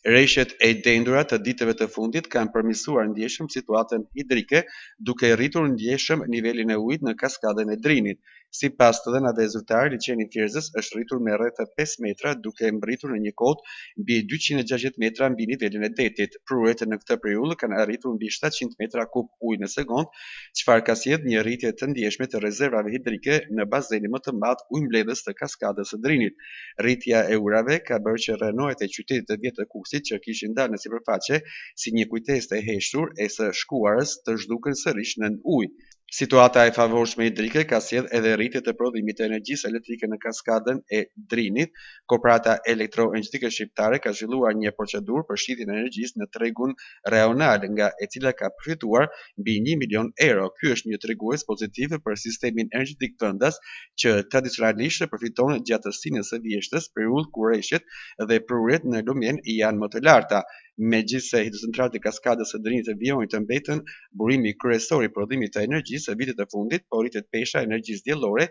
Rreshtet e dendura të ditëve të fundit kanë përmirësuar ndjeshëm situatën hidrike, duke rritur ndjeshëm nivelin e ujit në kaskadën e Drinit. Sipas të dhënave zyrtare, liçeni i Tjerëzës është rritur me rreth 5 metra, duke mbërritur në një kohë mbi 260 metra mbi nivelin e detit. Prurjet në këtë periudhë kanë arritur mbi 700 metra kub ujë në sekond, çfarë ka sjellë një rritje të ndjeshme të rezervave hidrike në bazenin më të madh ujëmbledhës të kaskadës së Drinit. Rritja e ujrave ka bërë që rrenojet e qytetit të vjetë të Kusit që kishin dalë në sipërfaqe si një kujtesë e heshtur e së shkuarës të zhduken sërish nën ujë. Situata e favorshme hidrike ka sjellë edhe rritje të prodhimit të energjisë elektrike në kaskadën e Drinit. Kooperativa Elektroenergjike Shqiptare ka zhvilluar një procedurë për shitjen e energjisë në tregun rajonal, nga e cila ka përfituar mbi 1 milion euro. Ky është një tregues pozitiv për sistemin energjetik vendas, që tradicionalisht përfiton gjatë sinës së vjeshtës, periudhë kur rreshtet dhe prurjet në lumen janë më të larta. Megjithse hidrocentralet e kaskadës së Drinit të vijojnë të mbetën burimi kryesor i prodhimit të energjisë së vitit të fundit, po rritet pesha e energjisë diellore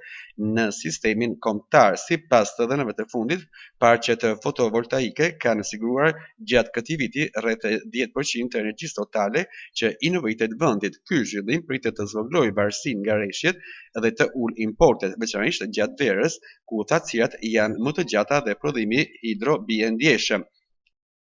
në sistemin kombëtar. Sipas të dhënave të fundit, parqet fotovoltaike kanë siguruar gjatë këtij viti rreth 10% të energjisë totale që i nevojitet vendit. Ky zhvillim pritet të zvogëlojë varësinë nga rreshtet dhe të ulë importet, veçanërisht gjatë verës, ku thatësirat janë më të gjata dhe prodhimi hidro bie ndjeshëm.